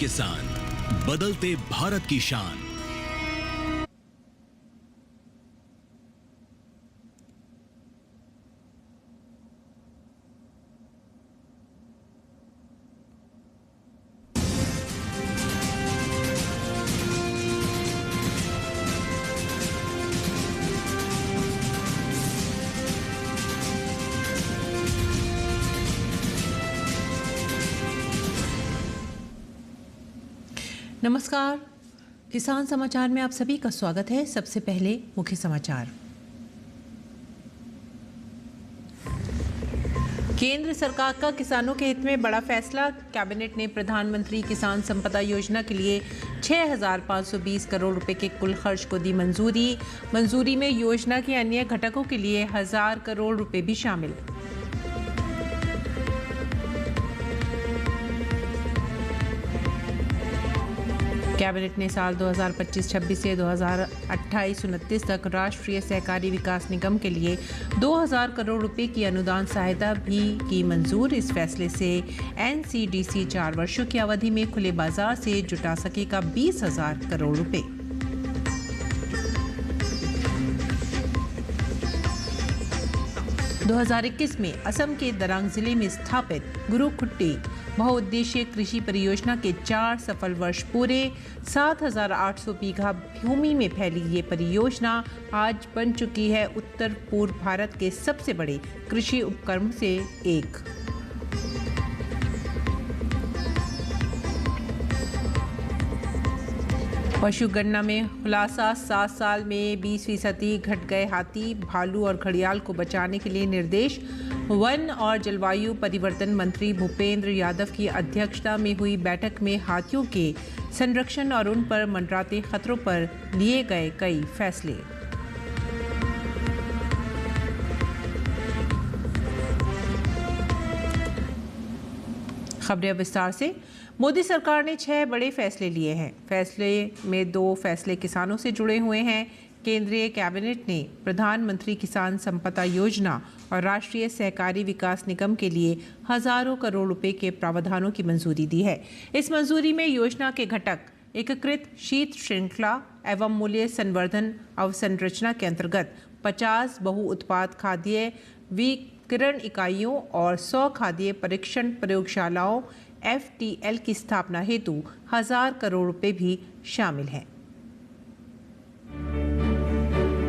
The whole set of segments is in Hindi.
किसान, बदलते भारत की शान। नमस्कार, किसान समाचार में आप सभी का स्वागत है। सबसे पहले मुख्य समाचार। केंद्र सरकार का किसानों के हित में बड़ा फैसला। कैबिनेट ने प्रधानमंत्री किसान संपदा योजना के लिए 6,520 करोड़ रुपए के कुल खर्च को दी मंजूरी। मंजूरी में योजना के अन्य घटकों के लिए 1,000 करोड़ रुपए भी शामिल। कैबिनेट ने साल 2025-26 से 2028-29 तक राष्ट्रीय सहकारी विकास निगम के लिए 2,000 करोड़ रुपए की अनुदान सहायता भी की मंजूर। इस फैसले से एनसीडीसी 4 वर्षों की अवधि में खुले बाजार से जुटा सकेगा 20,000 करोड़ रुपए। दो 2021 में असम के दरांग जिले में स्थापित गुरुकुट्टी बहुउद्देशीय कृषि परियोजना के 4 सफल वर्ष पूरे। 7,800 बीघा भूमि में फैली ये परियोजना आज बन चुकी है उत्तर पूर्व भारत के सबसे बड़े कृषि उपक्रम से एक। पशु गणना में खुलासा। 7 साल में 20% घट गए हाथी, भालू और घड़ियाल को बचाने के लिए निर्देश। वन और जलवायु परिवर्तन मंत्री भूपेंद्र यादव की अध्यक्षता में हुई बैठक में हाथियों के संरक्षण और उन पर मंडराते खतरों पर लिए गए कई फैसले। खबरें विस्तार से। मोदी सरकार ने 6 बड़े फैसले लिए हैं। फैसले में 2 फैसले किसानों से जुड़े हुए हैं। केंद्रीय कैबिनेट ने प्रधानमंत्री किसान संपदा योजना और राष्ट्रीय सहकारी विकास निगम के लिए हजारों करोड़ रुपए के प्रावधानों की मंजूरी दी है। इस मंजूरी में योजना के घटक एकीकृत शीत श्रृंखला एवं मूल्य संवर्धन अवसंरचना के अंतर्गत 50 बहु उत्पाद खाद्य विकिरण इकाइयों और 100 खाद्य परीक्षण प्रयोगशालाओं FTL की स्थापना हेतु 1,000 करोड़ रुपए भी शामिल हैं।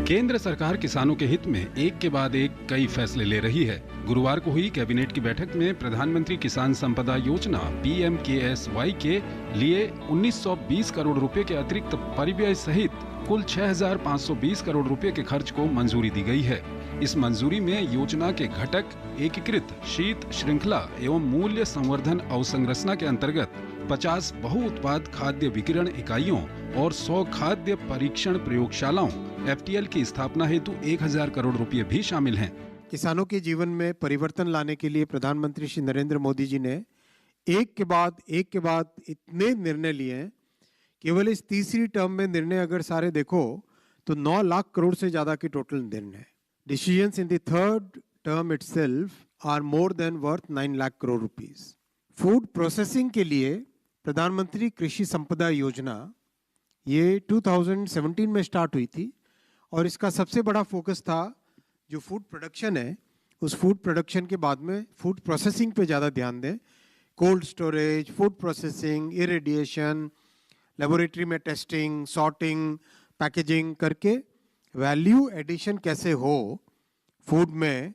केंद्र सरकार किसानों के हित में एक के बाद एक कई फैसले ले रही है। गुरुवार को हुई कैबिनेट की बैठक में प्रधानमंत्री किसान संपदा योजना PMKSY के लिए 1,920 करोड़ रुपए के अतिरिक्त परिव्यय सहित कुल 6,520 करोड़ रुपए के खर्च को मंजूरी दी गई है। इस मंजूरी में योजना के घटक एकीकृत शीत श्रृंखला एवं मूल्य संवर्धन अवसंरचना के अंतर्गत 50 बहु उत्पाद खाद्य विकिरण इकाइयों और 100 खाद्य परीक्षण प्रयोगशालाओं FTL की स्थापना हेतु 1,000 करोड़ रुपए भी शामिल हैं। किसानों के जीवन में परिवर्तन लाने के लिए प्रधानमंत्री श्री नरेंद्र मोदी जी ने एक के बाद इतने निर्णय लिए हैं। केवल इस तीसरी टर्म में निर्णय अगर सारे देखो तो 9 लाख करोड़ से ज्यादा की टोटल निर्णय। Decisions in the third term itself are more than worth 9 lakh crore rupees. Food processing के लिए प्रधानमंत्री कृषि संपदा योजना ये 2017 में स्टार्ट हुई थी और इसका सबसे बड़ा फोकस था जो फूड प्रोडक्शन है, उस फूड प्रोडक्शन के बाद में फूड प्रोसेसिंग पे ज़्यादा ध्यान दें। Cold storage, food processing, irradiation, laboratory में टेस्टिंग, सॉर्टिंग, पैकेजिंग करके वैल्यू एडिशन कैसे हो फूड में,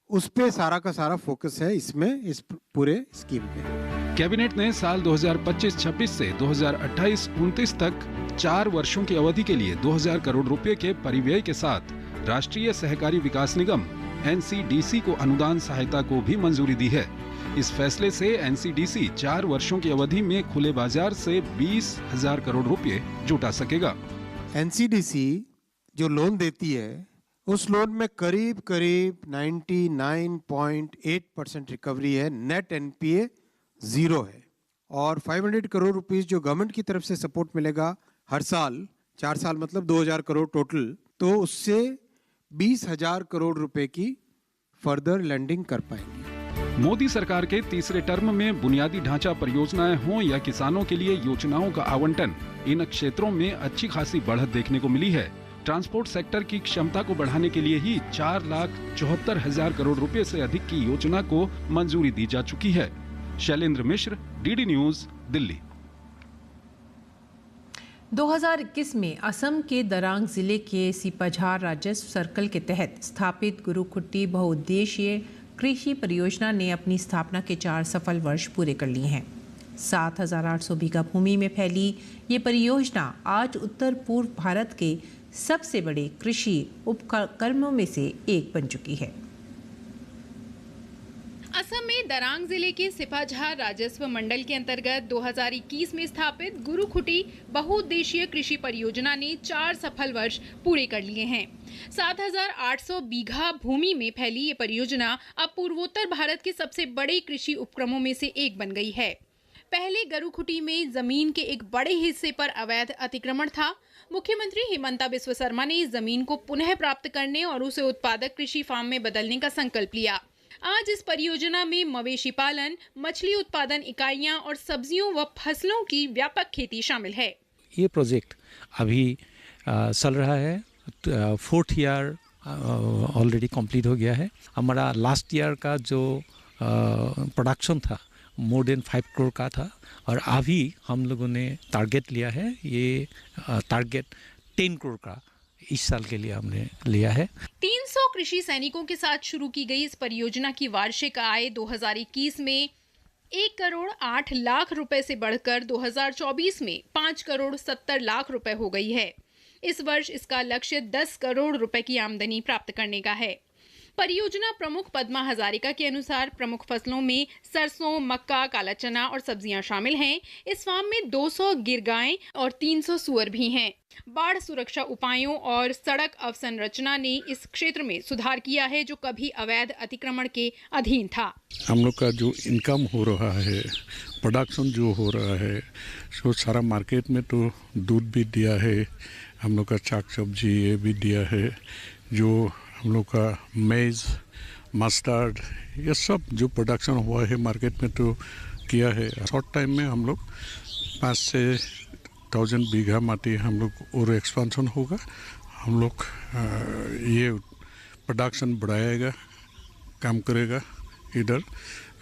उस पे सारा का सारा फोकस है इसमें, इस पूरे स्कीम पे। कैबिनेट ने साल 2025-26 से 2028-29 तक 4 वर्षों की अवधि के लिए 2,000 करोड़ रुपए के परिव्यय के साथ राष्ट्रीय सहकारी विकास निगम NCDC को अनुदान सहायता को भी मंजूरी दी है। इस फैसले से NCDC 4 वर्षों की अवधि में खुले बाजार से 20,000 करोड़ रुपए जुटा सकेगा। NCDC जो लोन देती है उस लोन में करीब 99.8% रिकवरी है, नेट NPA 0 है और 500 करोड़ रुपीस जो गवर्नमेंट की तरफ से सपोर्ट मिलेगा हर साल, 4 साल मतलब 2,000 करोड़ टोटल, तो उससे 20,000 करोड़ रुपए की फर्दर लैंडिंग कर पाएंगे। मोदी सरकार के तीसरे टर्म में बुनियादी ढांचा परियोजनाएं हों या किसानों के लिए योजनाओं का आवंटन, इन क्षेत्रों में अच्छी खासी बढ़त देखने को मिली है। ट्रांसपोर्ट सेक्टर की क्षमता को बढ़ाने के लिए ही 4,74,000 करोड़ रुपए से अधिक की योजना को मंजूरी दी जा चुकी है। शैलेंद्र मिश्र, डीडी न्यूज, दिल्ली। 2021 में असम के दरांग जिले के सिपाझार राजस्व सर्कल के तहत स्थापित गुरुकुट्टी बहुउद्देशीय कृषि परियोजना ने अपनी स्थापना के 4 सफल वर्ष पूरे कर लिए हैं। 7,800 बीघा भूमि में फैली ये परियोजना आज उत्तर पूर्व भारत के सबसे बड़े कृषि उपक्रमों में से एक बन चुकी है। असम में दरांग जिले के सिपाझार राजस्व मंडल के अंतर्गत 2021 में स्थापित गुरुकुटी बहुउद्देशीय कृषि परियोजना ने 4 सफल वर्ष पूरे कर लिए हैं। 7,800 बीघा भूमि में फैली ये परियोजना अब पूर्वोत्तर भारत के सबसे बड़े कृषि उपक्रमों में से एक बन गई है। पहले गुरुकुटी में जमीन के एक बड़े हिस्से पर अवैध अतिक्रमण था। मुख्यमंत्री हिमंता बिस्वा शर्मा ने इस जमीन को पुनः प्राप्त करने और उसे उत्पादक कृषि फार्म में बदलने का संकल्प लिया। आज इस परियोजना में मवेशी पालन, मछली उत्पादन इकाइयां और सब्जियों व फसलों की व्यापक खेती शामिल है। ये प्रोजेक्ट अभी चल रहा है, 4th ईयर ऑलरेडी कंप्लीट हो गया है। हमारा लास्ट ईयर का जो प्रोडक्शन था मोर देन 5 करोड़ का था और अभी हम लोगों ने टारगेट लिया है, ये टारगेट 10 करोड़ का इस साल के लिए हमने लिया है। 300 कृषि सैनिकों के साथ शुरू की गई इस परियोजना की वार्षिक आय 2021 में 1 करोड़ 8 लाख रुपए से बढ़कर 2024 में 5 करोड़ 70 लाख रुपए हो गई है। इस वर्ष इसका लक्ष्य 10 करोड़ रुपए की आमदनी प्राप्त करने का है। परियोजना प्रमुख पद्मा हजारिका के अनुसार प्रमुख फसलों में सरसों, मक्का, काला चना और सब्जियां शामिल हैं। इस फार्म में 200 गिर गायें और 300 सूअर भी हैं। बाढ़ सुरक्षा उपायों और सड़क अवसंरचना ने इस क्षेत्र में सुधार किया है जो कभी अवैध अतिक्रमण के अधीन था। हम लोग का जो इनकम हो रहा है, प्रोडक्शन जो हो रहा है, तो सारा मार्केट में तो दूध भी दिया है, हम लोग का साग सब्जी ये भी दिया है, जो हम लोग का मेज़, मस्टर्ड, ये सब जो प्रोडक्शन हुआ है मार्केट में तो किया है। शॉर्ट टाइम में हम लोग 5 से 1000 बीघा माटी हम लोग और एक्सपेंशन होगा। हम लोग ये प्रोडक्शन बढ़ाएगा, काम करेगा। इधर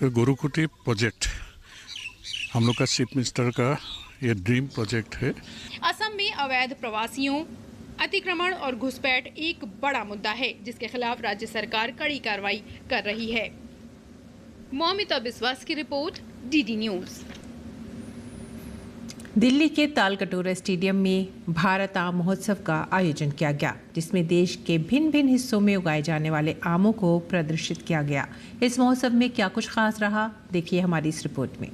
गुरुकुटी प्रोजेक्ट हम लोग का चीफ मिनिस्टर का ये ड्रीम प्रोजेक्ट है। असम में अवैध प्रवासियों, अतिक्रमण और घुसपैठ एक बड़ा मुद्दा है जिसके खिलाफ राज्य सरकार कड़ी कार्रवाई कर रही है। मौमिता बिस्वास की रिपोर्ट, डीडी न्यूज। दिल्ली के तालकटोरा स्टेडियम में भारत आम महोत्सव का आयोजन किया गया, जिसमें देश के भिन्न भिन्न हिस्सों में उगाए जाने वाले आमों को प्रदर्शित किया गया। इस महोत्सव में क्या कुछ खास रहा, देखिए हमारी इस रिपोर्ट में।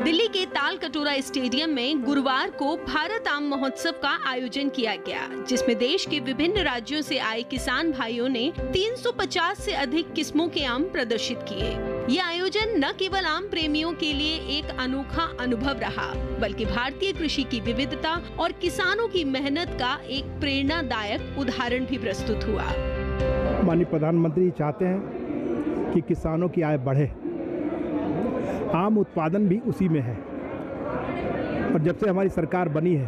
दिल्ली के तालकटोरा स्टेडियम में गुरुवार को भारत आम महोत्सव का आयोजन किया गया, जिसमें देश के विभिन्न राज्यों से आए किसान भाइयों ने 350 से अधिक किस्मों के आम प्रदर्शित किए। ये आयोजन न केवल आम प्रेमियों के लिए एक अनोखा अनुभव रहा, बल्कि भारतीय कृषि की विविधता और किसानों की मेहनत का एक प्रेरणादायक उदाहरण भी प्रस्तुत हुआ। माननीय प्रधानमंत्री चाहते हैं कि किसानों की आय बढ़े, आम उत्पादन भी उसी में है। और जब से हमारी सरकार बनी है,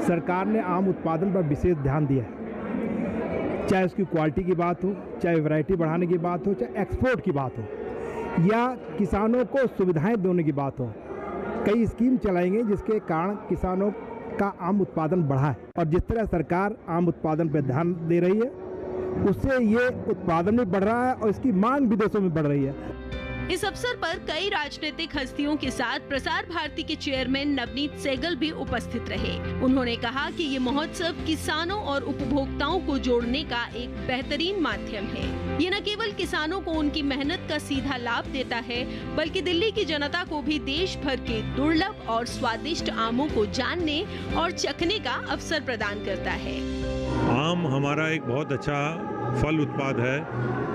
सरकार ने आम उत्पादन पर विशेष ध्यान दिया है। चाहे उसकी क्वालिटी की बात हो, चाहे वैरायटी बढ़ाने की बात हो, चाहे एक्सपोर्ट की बात हो, या किसानों को सुविधाएं देने की बात हो। कई स्कीम चलाएंगे जिसके कारण किसानों का आम उत्पादन बढ़ा है। और जिस तरह सरकार आम उत्पादन पर ध्यान दे रही है, उससे ये उत्पादन भी बढ़ रहा है और इसकी मांग विदेशों में बढ़ रही है। इस अवसर पर कई राजनीतिक हस्तियों के साथ प्रसार भारती के चेयरमैन नवनीत सहगल भी उपस्थित रहे। उन्होंने कहा कि ये महोत्सव किसानों और उपभोक्ताओं को जोड़ने का एक बेहतरीन माध्यम है। ये न केवल किसानों को उनकी मेहनत का सीधा लाभ देता है, बल्कि दिल्ली की जनता को भी देश भर के दुर्लभ और स्वादिष्ट आमों को जानने और चखने का अवसर प्रदान करता है। आम हमारा एक बहुत अच्छा फल उत्पाद है,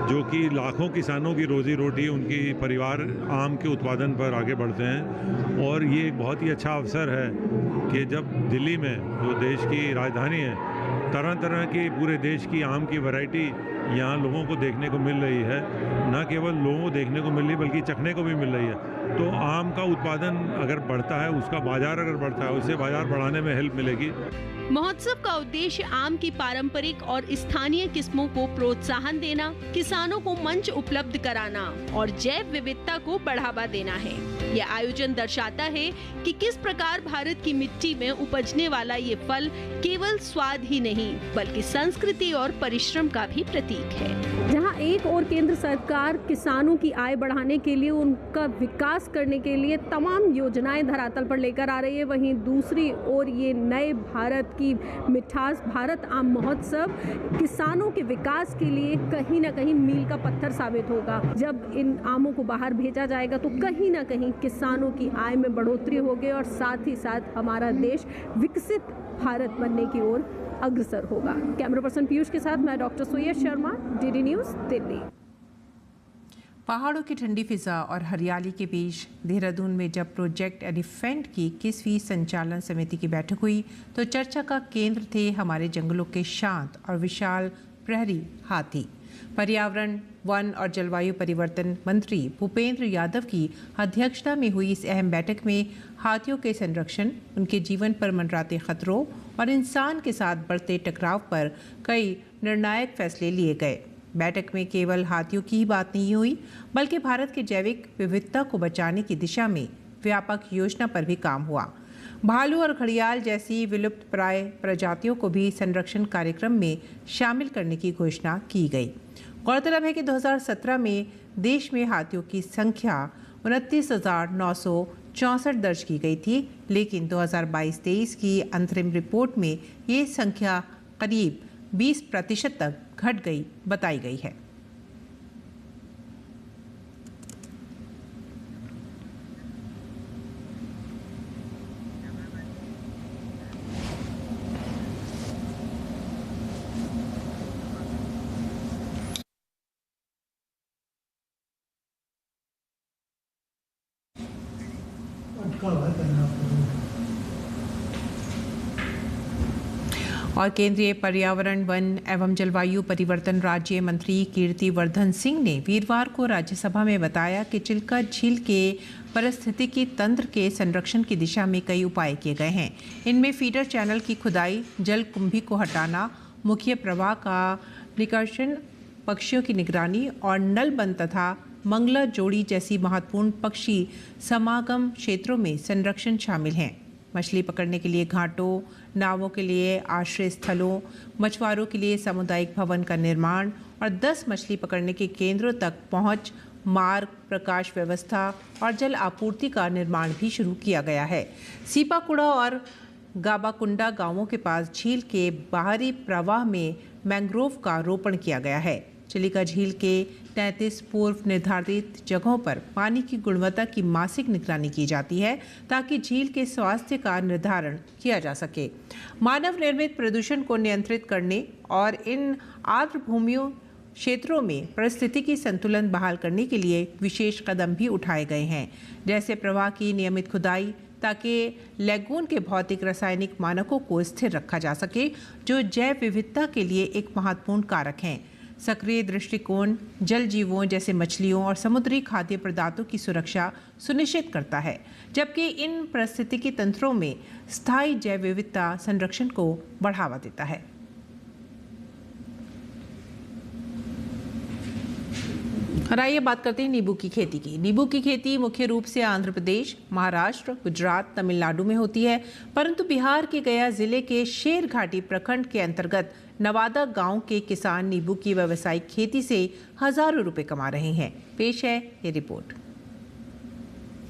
जो कि लाखों किसानों की रोजी रोटी, उनकी परिवार आम के उत्पादन पर आगे बढ़ते हैं। और ये एक बहुत ही अच्छा अवसर है कि जब दिल्ली में, जो देश की राजधानी है, तरह तरह की पूरे देश की आम की वैरायटी यहाँ लोगों को देखने को मिल रही है। न केवल लोगों को देखने को मिल रही बल्कि चखने को भी मिल रही है। तो आम का उत्पादन अगर बढ़ता है, उसका बाजार अगर बढ़ता है, उससे बाजार बढ़ाने में हेल्प मिलेगी। महोत्सव का उद्देश्य आम की पारंपरिक और स्थानीय किस्मों को प्रोत्साहन देना, किसानों को मंच उपलब्ध कराना और जैव विविधता को बढ़ावा देना है। यह आयोजन दर्शाता है कि किस प्रकार भारत की मिट्टी में उपजने वाला ये फल केवल स्वाद ही नहीं बल्कि संस्कृति और परिश्रम का भी प्रतीक है। जहां एक और केंद्र सरकार किसानों की आय बढ़ाने के लिए, उनका विकास करने के लिए तमाम योजनाएं धरातल पर लेकर आ रही है, वहीं दूसरी ओर ये नए भारत की मिठास भारत आम महोत्सव किसानों के विकास के लिए कहीं ना कहीं मील का पत्थर साबित होगा। जब इन आमों को बाहर भेजा जाएगा तो कहीं ना कहीं किसानों की आय में बढ़ोतरी होगी और साथ ही साथ हमारा देश विकसित भारत बनने की ओर अग्रसर होगा। कैमरा पर्सन पीयूष के साथ मैं डॉक्टर सुयश शर्मा, डीडी न्यूज़, दिल्ली। पहाड़ों की ठंडी फिजा और हरियाली के बीच देहरादून में जब प्रोजेक्ट एलिफेंट की 21वीं संचालन समिति की बैठक हुई तो चर्चा का केंद्र थे हमारे जंगलों के शांत और विशाल प्रहरी हाथी। पर्यावरण, वन और जलवायु परिवर्तन मंत्री भूपेंद्र यादव की अध्यक्षता में हुई इस अहम बैठक में हाथियों के संरक्षण, उनके जीवन पर मंडराते खतरों और इंसान के साथ बढ़ते टकराव पर कई निर्णायक फैसले लिए गए। बैठक में केवल हाथियों की ही बात नहीं हुई बल्कि भारत की जैविक विविधता को बचाने की दिशा में व्यापक योजना पर भी काम हुआ। भालू और घड़ियाल जैसी विलुप्त प्राय प्रजातियों को भी संरक्षण कार्यक्रम में शामिल करने की घोषणा की गई। गौरतलब है कि 2017 में देश में हाथियों की संख्या 29,964 दर्ज की गई थी, लेकिन 2022-23 की अंतरिम रिपोर्ट में ये संख्या करीब 20% तक घट गई बताई गई है। और केंद्रीय पर्यावरण, वन एवं जलवायु परिवर्तन राज्य मंत्री कीर्तिवर्धन सिंह ने वीरवार को राज्यसभा में बताया कि चिल्का झील के पारिस्थितिकी तंत्र के संरक्षण की दिशा में कई उपाय किए गए हैं। इनमें फीडर चैनल की खुदाई, जल कुंभी को हटाना, मुख्य प्रवाह का निकर्षण, पक्षियों की निगरानी और नलबंद तथा मंगला जोड़ी जैसी महत्वपूर्ण पक्षी समागम क्षेत्रों में संरक्षण शामिल हैं। मछली पकड़ने के लिए घाटों, नावों के लिए आश्रय स्थलों, मछुआरों के लिए सामुदायिक भवन का निर्माण और 10 मछली पकड़ने के केंद्रों तक पहुंच, मार्ग, प्रकाश व्यवस्था और जल आपूर्ति का निर्माण भी शुरू किया गया है। सीपाकुड़ा और गाबाकुंडा गांवों के पास झील के बाहरी प्रवाह में मैंग्रोव का रोपण किया गया है। चिलिका झील के 33 पूर्व निर्धारित जगहों पर पानी की गुणवत्ता की मासिक निगरानी की जाती है ताकि झील के स्वास्थ्य का निर्धारण किया जा सके। मानव निर्मित प्रदूषण को नियंत्रित करने और इन आर्द्र भूमियों क्षेत्रों में पारिस्थितिकी संतुलन बहाल करने के लिए विशेष कदम भी उठाए गए हैं, जैसे प्रवाह की नियमित खुदाई ताकि लैगून के भौतिक रासायनिक मानकों को स्थिर रखा जा सके, जो जैव विविधता के लिए एक महत्वपूर्ण कारक हैं। सक्रिय दृष्टिकोण जल जीवों जैसे मछलियों और समुद्री खाद्य पदार्थों की सुरक्षा सुनिश्चित करता है, जबकि इन पारिस्थितिकी तंत्रों में स्थायी जैव विविधता संरक्षण को बढ़ावा देता है। और आइए बात करते हैं नींबू की खेती की। नींबू की खेती मुख्य रूप से आंध्र प्रदेश, महाराष्ट्र, गुजरात, तमिलनाडु में होती है, परंतु बिहार के गया जिले के शेरघाटी प्रखंड के अंतर्गत नवादा गांव के किसान नींबू की व्यावसायिक खेती से हजारों रुपए कमा रहे हैं। पेश है ये रिपोर्ट।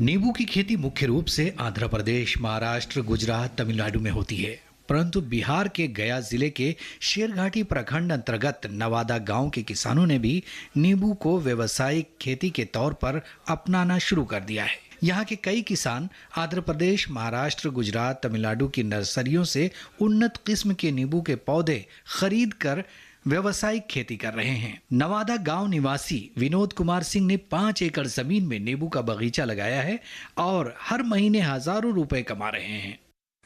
नींबू की खेती मुख्य रूप से आंध्र प्रदेश, महाराष्ट्र, गुजरात, तमिलनाडु में होती है, परंतु बिहार के गया जिले के शेरघाटी प्रखंड अंतर्गत नवादा गांव के किसानों ने भी नींबू को व्यावसायिक खेती के तौर पर अपनाना शुरू कर दिया है। यहाँ के कई किसान आंध्र प्रदेश, महाराष्ट्र, गुजरात, तमिलनाडु की नर्सरियों से उन्नत किस्म के नींबू के पौधे खरीद कर व्यावसायिक खेती कर रहे हैं। नवादा गांव निवासी विनोद कुमार सिंह ने 5 एकड़ जमीन में नींबू का बगीचा लगाया है और हर महीने हजारों रुपए कमा रहे हैं।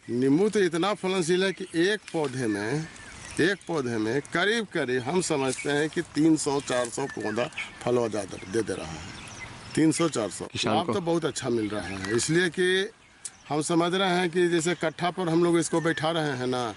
नींबू तो इतना फलनशील है कि एक पौधे में एक पौधे में करीब करीब हम समझते हैं कि 300-400 पौधा फल दे रहा है। 300-400 लाभ तो बहुत अच्छा मिल रहा है, इसलिए कि हम समझ रहे हैं कि जैसे कट्ठा पर हम लोग इसको बैठा रहे हैं ना,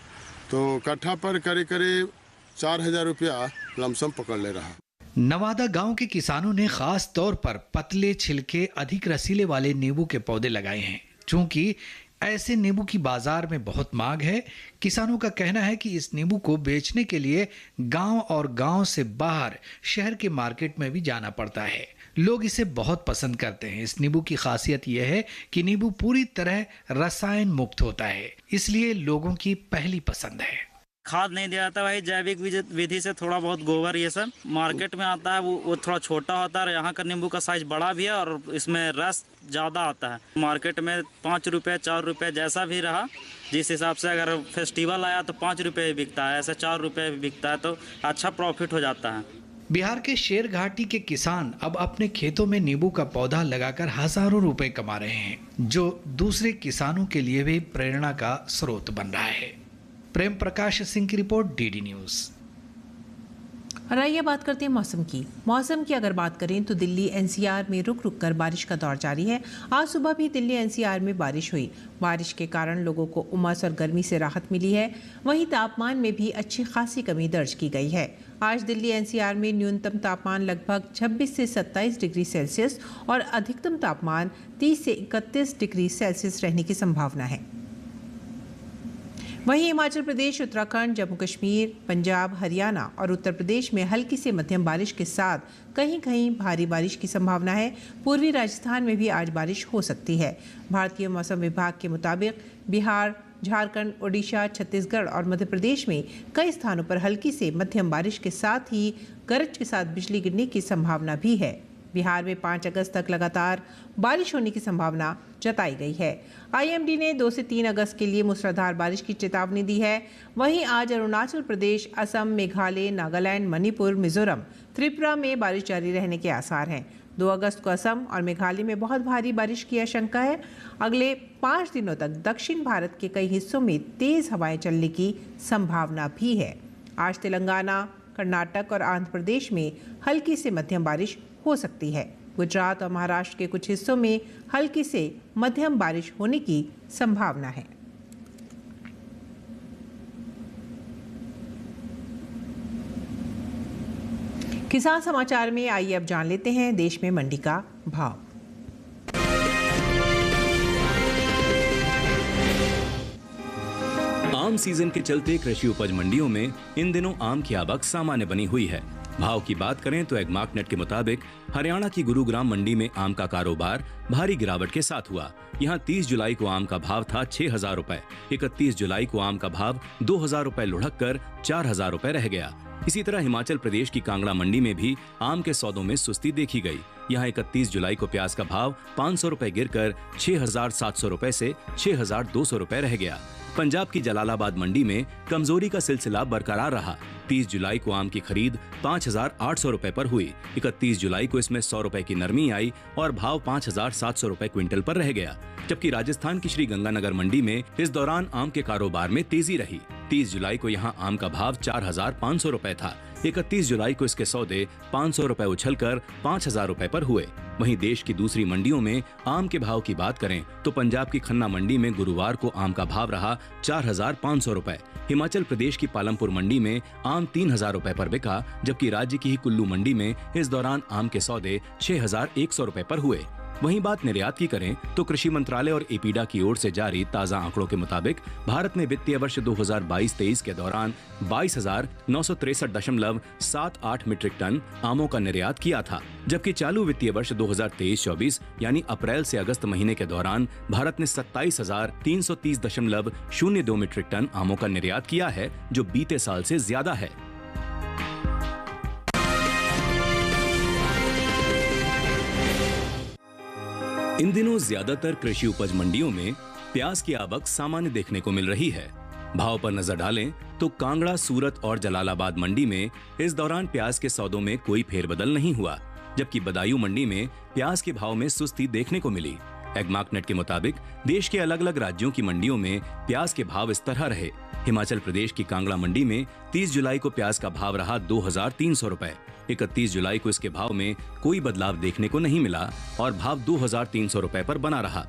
तो कट्ठा पर करीब करीब 4,000 रुपया लमसम पकड़ ले रहा है। नवादा गांव के किसानों ने खास तौर पर पतले छिलके अधिक रसीले वाले नींबू के पौधे लगाए हैं। चूंकि ऐसे नींबू की बाजार में बहुत मांग है, किसानों का कहना है कि इस नींबू को बेचने के लिए गांव और गांव से बाहर शहर के मार्केट में भी जाना पड़ता है। लोग इसे बहुत पसंद करते हैं। इस नींबू की खासियत यह है कि नींबू पूरी तरह रसायन मुक्त होता है, इसलिए लोगों की पहली पसंद है। खाद नहीं दिया जाता, वही जैविक विधि से थोड़ा बहुत गोबर ये सब मार्केट में आता है, वो थोड़ा छोटा होता है। यहाँ का नींबू का साइज बड़ा भी है और इसमें रस ज़्यादा आता है। मार्केट में 5 रुपये 4 रुपये जैसा भी रहा, जिस हिसाब से अगर फेस्टिवल आया तो 5 रुपये बिकता है, ऐसे 4 रुपये बिकता है, तो अच्छा प्रॉफिट हो जाता है। बिहार के शेर घाटी के किसान अब अपने खेतों में नींबू का पौधा लगाकर हजारों रुपए कमा रहे हैं, जो दूसरे किसानों के लिए भी प्रेरणा का स्रोत बन रहा है। प्रेम प्रकाश सिंह की रिपोर्ट, डीडी न्यूज। और आइए बात करते हैं मौसम की। मौसम की अगर बात करें तो दिल्ली एनसीआर में रुक रुक कर बारिश का दौर जारी है। आज सुबह भी दिल्ली एनसीआर में बारिश हुई। बारिश के कारण लोगों को उमस और गर्मी से राहत मिली है। वहीं तापमान में भी अच्छी खासी कमी दर्ज की गई है। आज दिल्ली एनसीआर में न्यूनतम तापमान लगभग 26 से 27 डिग्री सेल्सियस और अधिकतम तापमान 30 से 31 डिग्री सेल्सियस रहने की संभावना है। वहीं हिमाचल प्रदेश, उत्तराखंड, जम्मू कश्मीर, पंजाब, हरियाणा और उत्तर प्रदेश में हल्की से मध्यम बारिश के साथ कहीं कहीं भारी बारिश की संभावना है। पूर्वी राजस्थान में भी आज बारिश हो सकती है। भारतीय मौसम विभाग के मुताबिक बिहार, झारखंड, ओडिशा, छत्तीसगढ़ और मध्य प्रदेश में कई स्थानों पर हल्की से मध्यम बारिश के साथ ही गरज के साथ बिजली गिरने की संभावना भी है। बिहार में 5 अगस्त तक लगातार बारिश होने की संभावना जताई गई है। आईएमडी ने 2 से 3 अगस्त के लिए मूसलाधार बारिश की चेतावनी दी है। वहीं आज अरुणाचल प्रदेश, असम, मेघालय, नागालैंड, मणिपुर, मिजोरम, त्रिपुरा में बारिश जारी रहने के आसार हैं। 2 अगस्त को असम और मेघालय में बहुत भारी बारिश की आशंका है। अगले 5 दिनों तक दक्षिण भारत के कई हिस्सों में तेज हवाएं चलने की संभावना भी है। आज तेलंगाना, कर्नाटक और आंध्र प्रदेश में हल्की से मध्यम बारिश हो सकती है। गुजरात और महाराष्ट्र के कुछ हिस्सों में हल्की से मध्यम बारिश होने की संभावना है। किसान समाचार में आइए अब जान लेते हैं देश में मंडी का भाव। आम सीजन के चलते कृषि उपज मंडियों में इन दिनों आम की आवक सामान्य बनी हुई है। भाव की बात करें तो एग्मार्कनेट के मुताबिक हरियाणा की गुरुग्राम मंडी में आम का कारोबार भारी गिरावट के साथ हुआ। यहां 30 जुलाई को आम का भाव था 6,000 रुपए। 31 जुलाई को आम का भाव 2,000 रुपए लुढ़क कर 4,000 रुपए रह गया। इसी तरह हिमाचल प्रदेश की कांगड़ा मंडी में भी आम के सौदों में सुस्ती देखी गई। यहाँ 31 जुलाई को प्याज का भाव 500 रुपए गिरकर 6,700 रुपए से 6,200 रुपए रह गया। पंजाब की जलालाबाद मंडी में कमजोरी का सिलसिला बरकरार रहा। 30 जुलाई को आम की खरीद 5,800 रुपए पर हुई। 31 जुलाई को इसमें 100 रुपए की नरमी आई और भाव 5,700 रुपए क्विंटल पर रह गया। जबकि राजस्थान की श्री गंगानगर मंडी में इस दौरान आम के कारोबार में तेजी रही। 30 जुलाई को यहाँ आम का भाव 4,500 रुपए था। 31 जुलाई को इसके सौदे 500 रुपए उछलकर 5,000 रुपए पर हुए। वहीं देश की दूसरी मंडियों में आम के भाव की बात करें तो पंजाब की खन्ना मंडी में गुरुवार को आम का भाव रहा 4,500 रुपए। हिमाचल प्रदेश की पालमपुर मंडी में आम 3,000 रुपए पर बिका, जबकि राज्य की ही कुल्लू मंडी में इस दौरान आम के सौदे 6,100 रुपए पर हुए। वहीं बात निर्यात की करें तो कृषि मंत्रालय और एपीडा की ओर से जारी ताजा आंकड़ों के मुताबिक भारत ने वित्तीय वर्ष 2022-23 के दौरान 22,963.78 मीट्रिक टन आमों का निर्यात किया था, जबकि चालू वित्तीय वर्ष 2023-24 यानी अप्रैल से अगस्त महीने के दौरान भारत ने 27,330.02 मीट्रिक टन आमों का निर्यात किया है, जो बीते साल से ज्यादा है। इन दिनों ज्यादातर कृषि उपज मंडियों में प्याज की आवक सामान्य देखने को मिल रही है। भाव पर नजर डालें तो कांगड़ा, सूरत और जलालाबाद मंडी में इस दौरान प्याज के सौदों में कोई फेरबदल नहीं हुआ, जबकि बदायूं मंडी में प्याज के भाव में सुस्ती देखने को मिली। एगमार्कनेट के मुताबिक देश के अलग अलग राज्यों की मंडियों में प्याज के भाव इस तरह रहे। हिमाचल प्रदेश की कांगड़ा मंडी में 30 जुलाई को प्याज का भाव रहा 2,300 रुपए। 31 जुलाई को इसके भाव में कोई बदलाव देखने को नहीं मिला और भाव 2,300 रुपए पर बना रहा।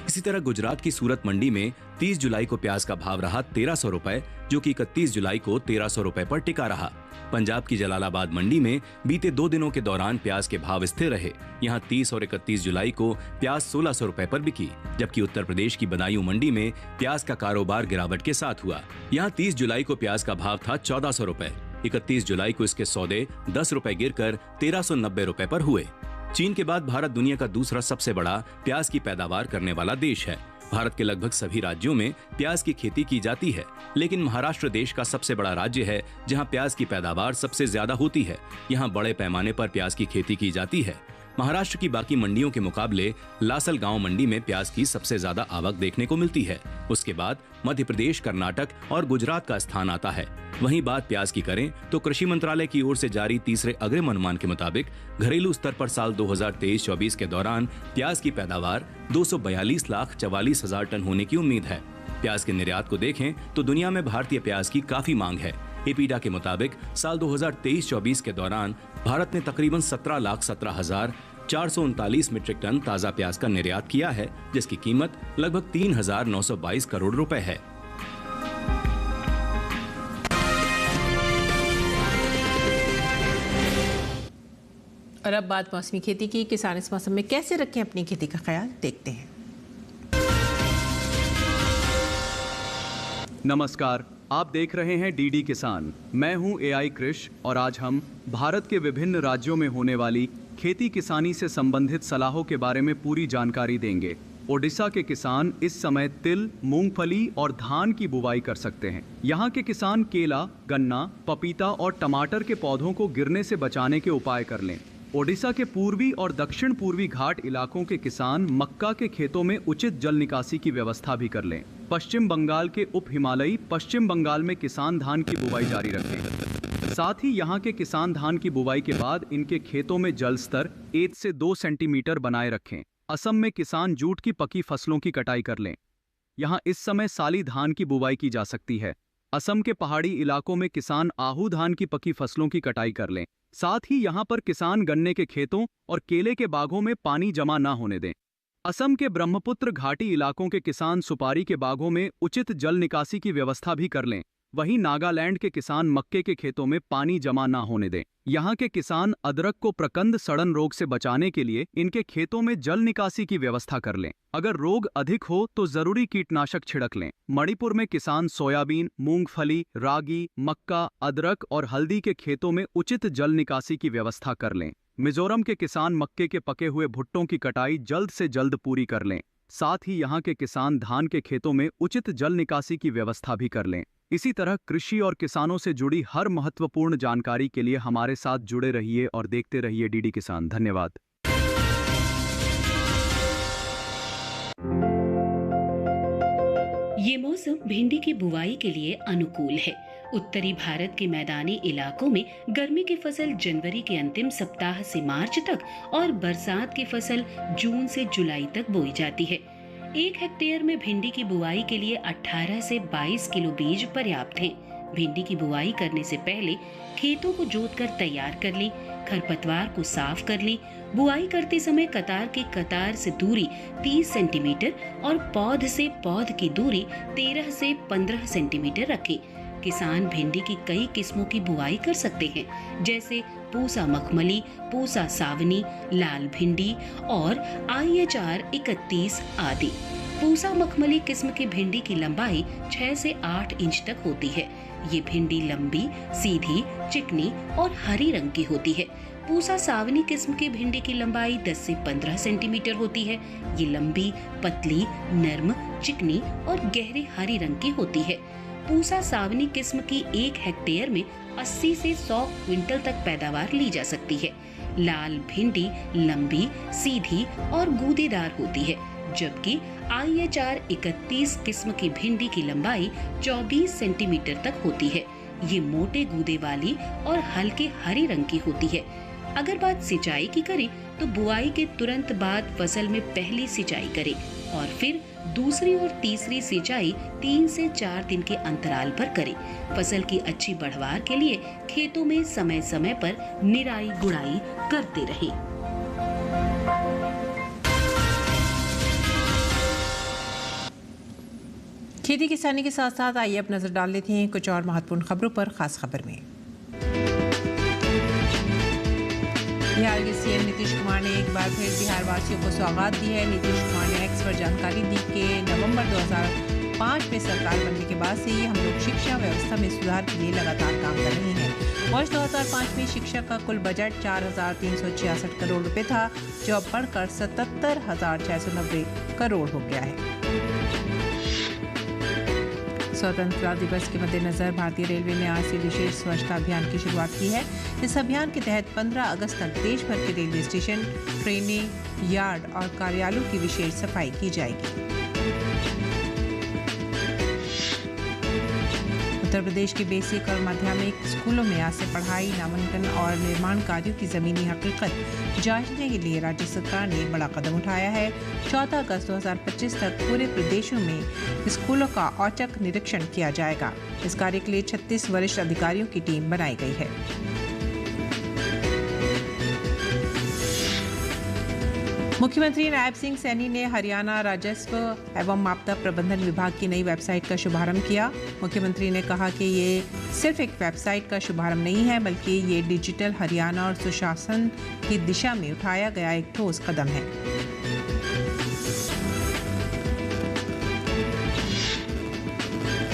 इसी तरह गुजरात की सूरत मंडी में 30 जुलाई को प्याज का भाव रहा 1,300 रुपए, जो कि 31 जुलाई को 1,300 रुपए पर टिका रहा। पंजाब की जलालाबाद मंडी में बीते 2 दिनों के दौरान प्याज के भाव स्थिर रहे। यहाँ 30 और 31 जुलाई को प्याज 1,600 रुपए पर बिकी, जबकि उत्तर प्रदेश की बदायूं मंडी में प्याज का कारोबार गिरावट के साथ हुआ। यहाँ 30 जुलाई को प्याज का भाव था 1,400 रुपए। 31 जुलाई को इसके सौदे 10 रुपए गिरकर 1,390 रुपए पर हुए। चीन के बाद भारत दुनिया का दूसरा सबसे बड़ा प्याज की पैदावार करने वाला देश है। भारत के लगभग सभी राज्यों में प्याज की खेती की जाती है, लेकिन महाराष्ट्र देश का सबसे बड़ा राज्य है जहां प्याज की पैदावार सबसे ज्यादा होती है। यहां बड़े पैमाने पर प्याज की खेती की जाती है। महाराष्ट्र की बाकी मंडियों के मुकाबले लासलगांव मंडी में प्याज की सबसे ज्यादा आवक देखने को मिलती है। उसके बाद मध्य प्रदेश, कर्नाटक और गुजरात का स्थान आता है। वहीं बात प्याज की करें तो कृषि मंत्रालय की ओर से जारी तीसरे अग्रिम अनुमान के मुताबिक घरेलू स्तर पर साल 2023-24 के दौरान प्याज की पैदावार 242,44,000 टन होने की उम्मीद है। प्याज के निर्यात को देखें तो दुनिया में भारतीय प्याज की काफी मांग है। एपीडा के मुताबिक साल 2023-24 के दौरान भारत ने तकरीबन 17,17,439 मीट्रिक टन ताजा प्याज का निर्यात किया है, जिसकी कीमत लगभग 3,922 करोड़ रुपए है। और अब बात मौसमी खेती की। किसान इस मौसम में कैसे रखें अपनी खेती का ख्याल, देखते हैं। नमस्कार, आप देख रहे हैं डीडी किसान। मैं हूं एआई कृष और आज हम भारत के विभिन्न राज्यों में होने वाली खेती किसानी से संबंधित सलाहों के बारे में पूरी जानकारी देंगे। ओडिशा के किसान इस समय तिल, मूंगफली और धान की बुवाई कर सकते हैं। यहाँ के किसान केला, गन्ना, पपीता और टमाटर के पौधों को गिरने से बचाने के उपाय कर लें। ओडिशा के पूर्वी और दक्षिण पूर्वी घाट इलाकों के किसान मक्का के खेतों में उचित जल निकासी की व्यवस्था भी कर लें। पश्चिम बंगाल के उप हिमालयी पश्चिम बंगाल में किसान धान की बुवाई जारी रखें। साथ ही यहाँ के किसान धान की बुवाई के बाद इनके खेतों में जल स्तर 1 से 2 सेंटीमीटर बनाए रखें। असम में किसान जूट की पकी फसलों की कटाई कर लें। यहाँ इस समय साली धान की बुवाई की जा सकती है। असम के पहाड़ी इलाकों में किसान आहू धान की पकी फसलों की कटाई कर लें। साथ ही यहाँ पर किसान गन्ने के खेतों और केले के बागों में पानी जमा न होने दें। असम के ब्रह्मपुत्र घाटी इलाकों के किसान सुपारी के बागों में उचित जल निकासी की व्यवस्था भी कर लें। वहीं नागालैंड के किसान मक्के के खेतों में पानी जमा न होने दें। यहाँ के किसान अदरक को प्रकंद सड़न रोग से बचाने के लिए इनके खेतों में जल निकासी की व्यवस्था कर लें। अगर रोग अधिक हो तो जरूरी कीटनाशक छिड़क लें। मणिपुर में किसान सोयाबीन, मूंगफली, रागी, मक्का, अदरक और हल्दी के खेतों में उचित जल निकासी की व्यवस्था कर लें। मिजोरम के किसान मक्के के पके हुए भुट्टों की कटाई जल्द से जल्द पूरी कर लें। साथ ही यहाँ के किसान धान के खेतों में उचित जल निकासी की व्यवस्था भी कर लें। इसी तरह कृषि और किसानों से जुड़ी हर महत्वपूर्ण जानकारी के लिए हमारे साथ जुड़े रहिए और देखते रहिए डीडी किसान। धन्यवाद। ये मौसम भिंडी की बुवाई के लिए अनुकूल है। उत्तरी भारत के मैदानी इलाकों में गर्मी की फसल जनवरी के अंतिम सप्ताह से मार्च तक और बरसात की फसल जून से जुलाई तक बोई जाती है। 1 हेक्टेयर में भिंडी की बुआई के लिए 18 से 22 किलो बीज पर्याप्त हैं। भिंडी की बुआई करने से पहले खेतों को जोतकर तैयार कर लें, खरपतवार को साफ कर लें। बुआई करते समय कतार के कतार से दूरी 30 सेंटीमीटर और पौध से पौध की दूरी 13 से 15 सेंटीमीटर रखें। किसान भिंडी की कई किस्मों की बुआई कर सकते हैं, जैसे पूसा मखमली, पूसा सावनी, लाल भिंडी और IHR 31 आदि। पूसा मखमली किस्म की भिंडी की लंबाई 6 से 8 इंच तक होती है। ये भिंडी लंबी, सीधी, चिकनी और हरी रंग की होती है। पूसा सावनी किस्म की भिंडी की लंबाई 10 से 15 सेंटीमीटर होती है। ये लंबी, पतली, नर्म, चिकनी और गहरे हरी रंग की होती है। पूसा सावनी किस्म की 1 हेक्टेयर में 80 से 100 क्विंटल तक पैदावार ली जा सकती है। लाल भिंडी लंबी, सीधी और गूदेदार होती है, जबकि IHR 31 किस्म की भिंडी की लंबाई 24 सेंटीमीटर तक होती है। ये मोटे गूदे वाली और हल्के हरी रंग की होती है। अगर बात सिंचाई की करें तो बुआई के तुरंत बाद फसल में पहली सिंचाई करें और फिर दूसरी और तीसरी सिंचाई 3 से 4 दिन के अंतराल पर करें। फसल की अच्छी बढ़वार के लिए खेतों में समय समय पर निराई गुड़ाई करते रहें। खेती किसानी के साथ साथ आइए अब नजर डाल लेते हैं कुछ और महत्वपूर्ण खबरों पर। खास खबर में बिहार के सीएम नीतीश कुमार ने एक बार फिर बिहार वासियों को सौगात दी है। नीतीश कुमार ने एक्स पर जानकारी दी कि नवंबर 2005 में सरकार बनने के बाद से ही हम लोग शिक्षा व्यवस्था में सुधार के लिए लगातार काम कर रहे हैं। वर्ष 2005 में शिक्षा का कुल बजट 4,366 करोड़ रुपए था, जो अब बढ़कर 77,690 करोड़ हो गया है। स्वतंत्रता दिवस के मद्देनजर भारतीय रेलवे ने आज से विशेष स्वच्छता अभियान की शुरुआत की है। इस अभियान के तहत 15 अगस्त तक देश भर के रेलवे स्टेशन, ट्रेनें, यार्ड और कार्यालयों की विशेष सफाई की जाएगी। उत्तर प्रदेश के बेसिक और माध्यमिक स्कूलों में आज से पढ़ाई, नामांकन और निर्माण कार्यों की जमीनी हकीकत जांचने के लिए राज्य सरकार ने एक बड़ा कदम उठाया है। 14 अगस्त 2025 तक पूरे प्रदेशों में स्कूलों का औचक निरीक्षण किया जाएगा। इस कार्य के लिए 36 वरिष्ठ अधिकारियों की टीम बनाई गई है। मुख्यमंत्री नायब सिंह सैनी ने हरियाणा राजस्व एवं आपदा प्रबंधन विभाग की नई वेबसाइट का शुभारंभ किया। मुख्यमंत्री ने कहा कि ये सिर्फ एक वेबसाइट का शुभारंभ नहीं है, बल्कि ये डिजिटल हरियाणा और सुशासन की दिशा में उठाया गया एक ठोस कदम है।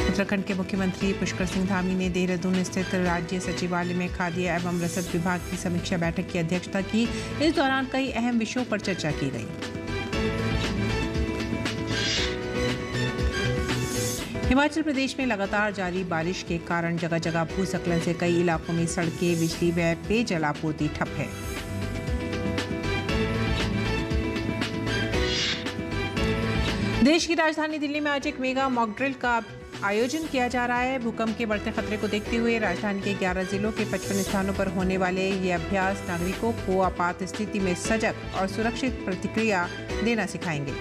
उत्तराखंड के मुख्यमंत्री पुष्कर सिंह धामी ने देहरादून स्थित राज्य सचिवालय में खाद्य एवं रसद विभाग की समीक्षा बैठक की अध्यक्षता की। इस दौरान कई अहम विषयों पर चर्चा की गई। हिमाचल प्रदेश में लगातार जारी बारिश के कारण जगह जगह भूस्खलन से कई इलाकों में सड़कें, बिजली व पेयजल आपूर्ति ठप है। देश की राजधानी दिल्ली में आज एक मेगा मॉक ड्रिल का आयोजन किया जा रहा है। भूकंप के बढ़ते खतरे को देखते हुए राजधानी के 11 जिलों के 55 स्थानों पर होने वाले ये अभ्यास नागरिकों को आपात स्थिति में सजग और सुरक्षित प्रतिक्रिया देना सिखाएंगे।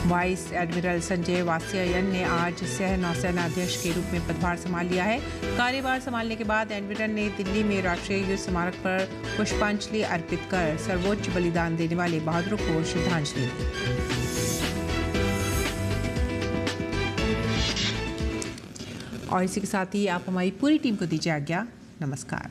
वाइस एडमिरल संजय वात्स्ययन ने आज सह नौसेनाध्यक्ष के रूप में पदभार संभाल लिया है। कार्यभार संभालने के बाद एडमिरल ने दिल्ली में राष्ट्रीय युद्ध स्मारक पर पुष्पांजलि अर्पित कर सर्वोच्च बलिदान देने वाले बहादुरों को श्रद्धांजलि दी। और इसी के साथ ही आप हमारी पूरी टीम को दीजिए आज्ञा। नमस्कार।